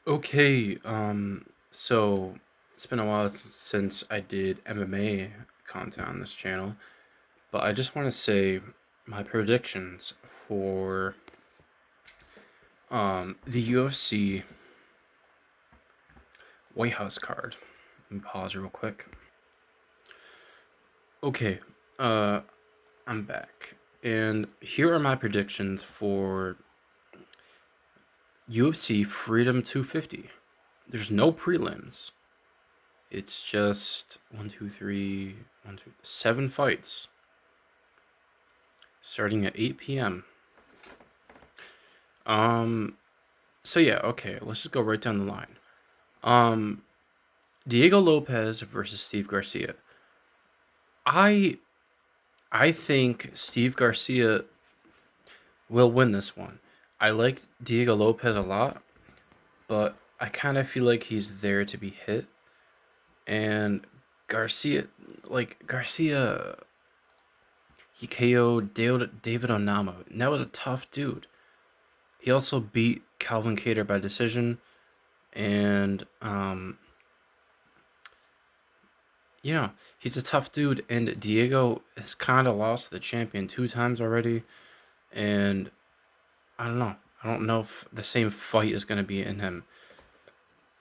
Okay, so it's been a while since I did MMA content on this channel, but I just want to say my predictions for the UFC White House card. Let me pause real quick. Okay, uh, I'm back, and here are my predictions for UFC Freedom 250. There's no prelims. It's just one, two, three, one, two, seven fights starting at 8 p.m. Um, so yeah, okay, let's just go right down the line. Um, Diego Lopez versus Steve Garcia. I I think Steve Garcia will win this one. I like Diego Lopez a lot, but I kind of feel like he's there to be hit. And Garcia, Garcia, he KO'd David Onamo, and that was a tough dude. He also beat Calvin Cater by decision, and he's a tough dude, and Diego has kind of lost to the champion two times already, and I don't know. I don't know if the same fight is going to be in him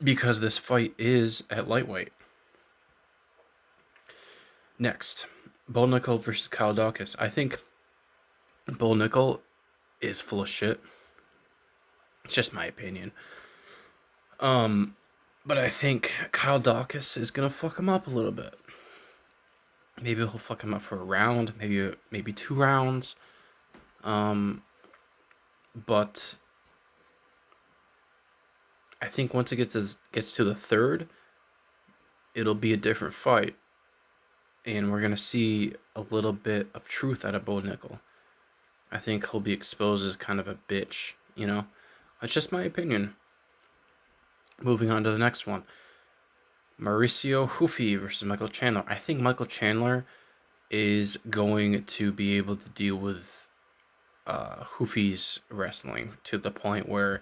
because this fight is at lightweight. Next, Bo Nickel versus Kyle Dawkins. I think Bo Nickel is full of shit. It's just my opinion. Um, but I think Kyle Dawkins is gonna fuck him up a little bit. Maybe he'll fuck him up for a round, maybe 2 rounds. Um, but I think once it gets to the third, it'll be a different fight, and we're gonna see a little bit of truth out of Bo Nickel. I think he'll be exposed as kind of a bitch. That's just my opinion. Moving on to the next one, Mauricio Hufi versus Michael Chandler. I think Michael Chandler is going to be able to deal with Hufi's wrestling to the point where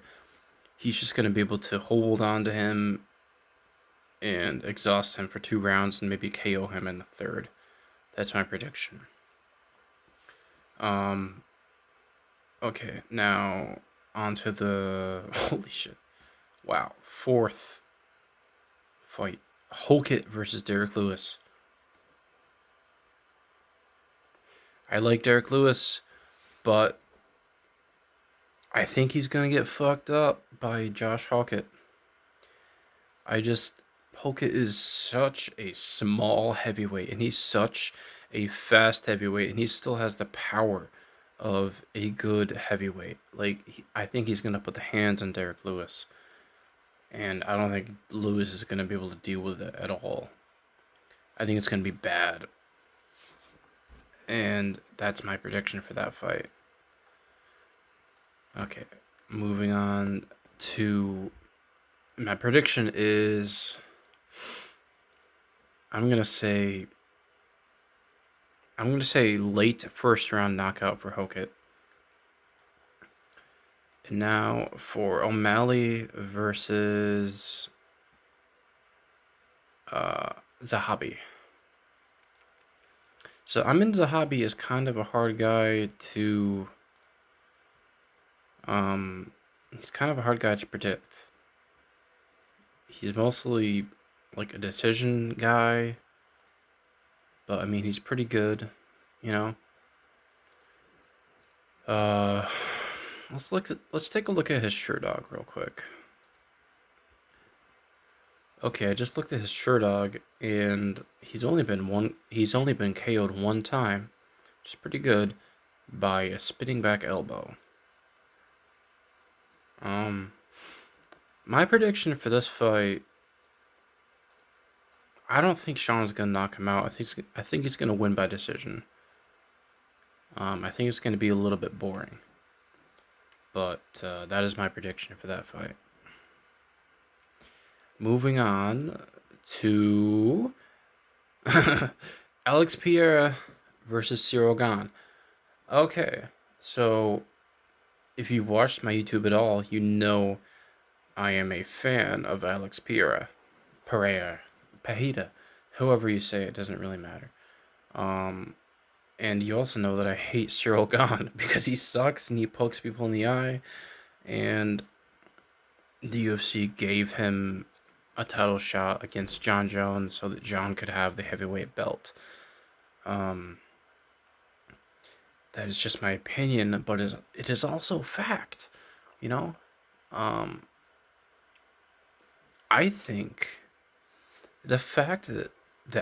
he's just going to be able to hold on to him and exhaust him for 2 rounds and maybe KO him in the third. That's my prediction. Um, okay, now on to the holy shit. Wow, fourth fight. Hokit versus Derek Lewis. I like Derek Lewis, but I think he's gonna get fucked up by Josh Hokit. I just Hokit is such a small heavyweight, and he's such a fast heavyweight, and he still has the power of a good heavyweight. I think he's gonna put the hands on Derek Lewis, and I don't think Lewis is gonna be able to deal with it at all. I think it's gonna be bad, and that's my prediction for that fight. Okay, moving on to my prediction is I'm gonna say late first round knockout for Hokit. And now for O'Malley versus Zahabi. So Amin Zahabi is kind of a hard guy to he's kind of a hard guy to predict. He's mostly like a decision guy, but I mean he's pretty good, you know. Uh let's take a look at his Sherdog real quick. Okay, I just looked at his Sherdog and he's only been KO'd one time, which is pretty good, by a spinning back elbow. My prediction for this fight, I don't think Sean's gonna knock him out. I think he's gonna win by decision. I think it's gonna be a little bit boring, but that is my prediction for that fight. Moving on to Alex Pereira versus Cyril Gane. Okay, so if you've watched my YouTube at all, you know I am a fan of Alex Pereira, however you say it, doesn't really matter. Um, and you also know that I hate Cyril Gahn because he sucks and he pokes people in the eye, and the UFC gave him a title shot against John Jones so that John could have the heavyweight belt. Um, that is just my opinion, but it is also fact, you know? Um, I think the fact that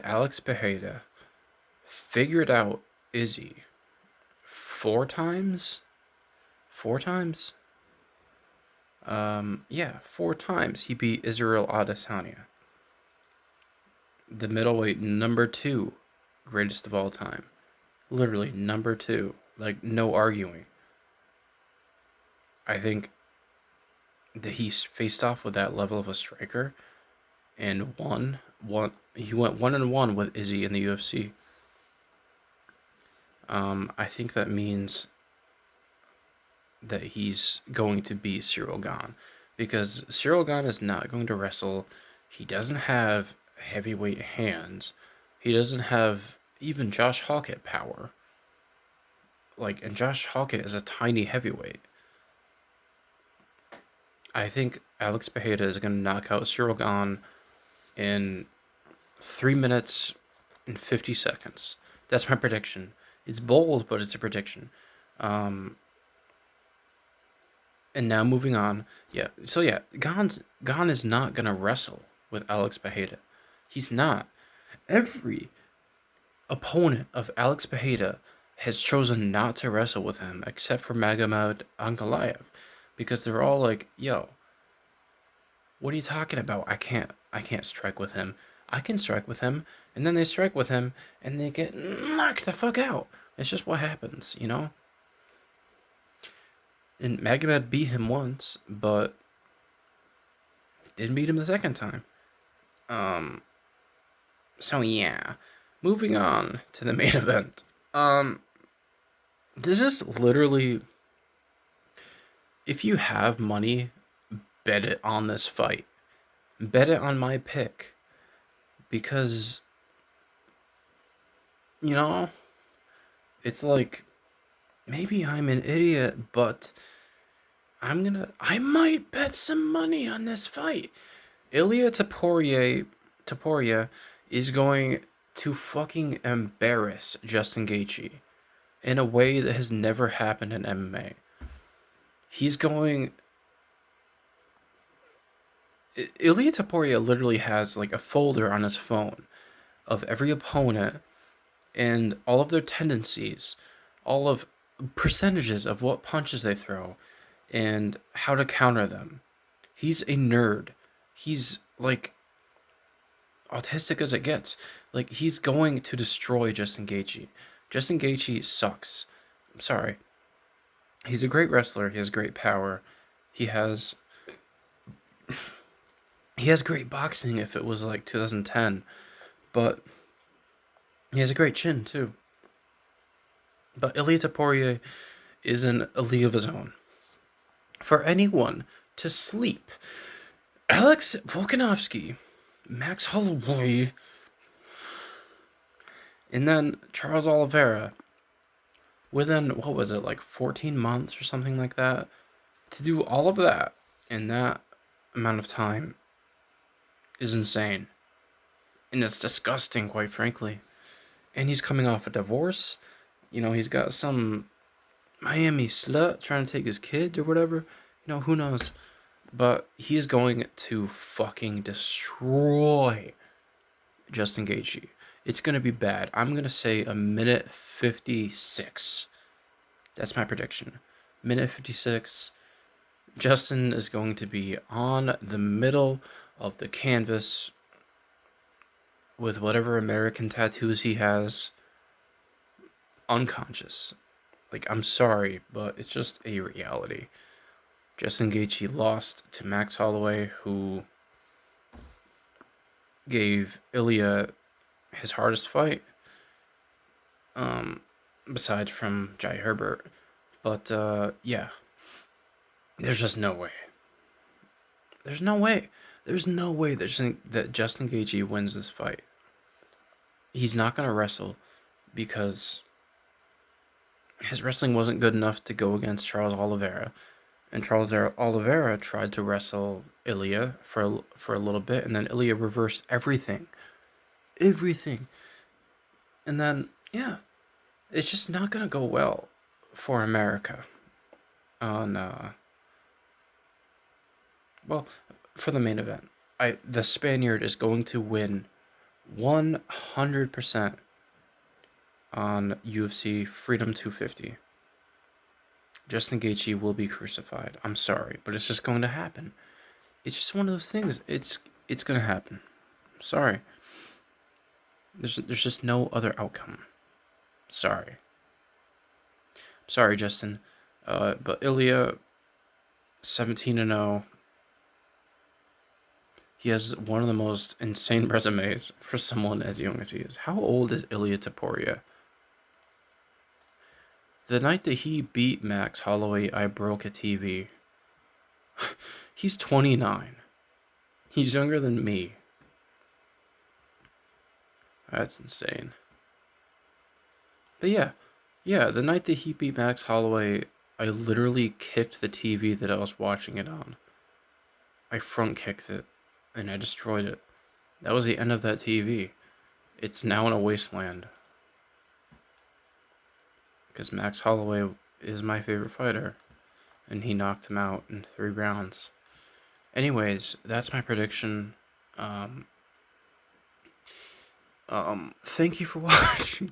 Alex Pereira figured out Izzy four times, four times, yeah, four times he beat Israel Adesanya, the middleweight number 2 greatest of all time. Literally number 2, like no arguing. I think that he's faced off with that level of a striker and won. He went 1-1 with Izzy in the UFC. I think that means that he's going to beat Cyril Gahn, because Cyril Gahn is not going to wrestle. He doesn't have heavyweight hands. He doesn't have even Josh Hawkett power. And Josh Hawkett is a tiny heavyweight. I think Alex Pereira is going to knock out Cyril Gahn in 3 minutes and 50 seconds. That's my prediction. It's bold, but it's a prediction. And now moving on. Yeah. So yeah, Gahn is not gonna wrestle with Alex Pereira. He's not. Every opponent of Alex Pereira has chosen not to wrestle with him except for Magomed Ankalaev, because they're all like, "Yo, what are you talking about? I can't strike with him. I can strike with him." And then they strike with him and they get knocked the fuck out. It's just what happens, you know? And Magomed beat him once, but didn't beat him the second time. So yeah. Moving on to the main event. This is literally, if you have money, bet it on this fight. Bet it on my pick. Because, you know, it's like, maybe I'm an idiot, but I might bet some money on this fight. Ilia Topuria is going to fucking embarrass Justin Gaethje in a way that has never happened in MMA. He's going. Ilia Topuria literally has like a folder on his phone of every opponent and all of their tendencies, all of percentages of what punches they throw, and how to counter them. He's a nerd. He's like autistic as it gets. Like, he's going to destroy Justin Gaethje. Justin Gaethje sucks. I'm sorry. He's a great wrestler. He has great power. He has great boxing if it was like 2010, but he has a great chin too. But Ilia Topuria is in a league of his own. For anyone to sleep, Alex Volkanovski, Max Holloway, and then Charles Oliveira, within, what was it, like 14 months or something like that, to do all of that in that amount of time is insane. And it's disgusting, quite frankly. And he's coming off a divorce. You know, he's got some Miami slut trying to take his kids or whatever. You know, who knows? But he's going to fucking destroy Justin Gaethje. It's going to be bad. I'm going to say a minute 56. That's my prediction. Minute 56. Justin is going to be on the middle of the canvas with whatever American tattoos he has, unconscious. Like, I'm sorry, but it's just a reality. Justin Gaethje lost to Max Holloway, who gave Ilia his hardest fight, besides from Jai Herbert. But, yeah, there's just no way. There's no way. There's no way that Justin Gaethje wins this fight. He's not gonna wrestle because his wrestling wasn't good enough to go against Charles Oliveira, and Charles Oliveira tried to wrestle Ilya for a little bit, and then Ilya reversed everything, and then yeah, it's just not gonna go well for America on well, for the main event. The Spaniard is going to win 100% on UFC Freedom 250. Justin Gaethje will be crucified. I'm sorry, but it's just going to happen. It's just one of those things. It's going to happen. Sorry. There's just no other outcome. Sorry. Sorry, Justin. But Ilya, 17-0. He has one of the most insane resumes for someone as young as he is. How old is Ilya Topuria? The night that he beat Max Holloway, I broke a TV. He's 29. He's younger than me. That's insane. But yeah, the night that he beat Max Holloway, I literally kicked the TV that I was watching it on. I front kicked it, and I destroyed it. That was the end of that TV. It's now in a wasteland. Because Max Holloway is my favorite fighter, and he knocked him out in 3 rounds. Anyways, that's my prediction. Thank you for watching.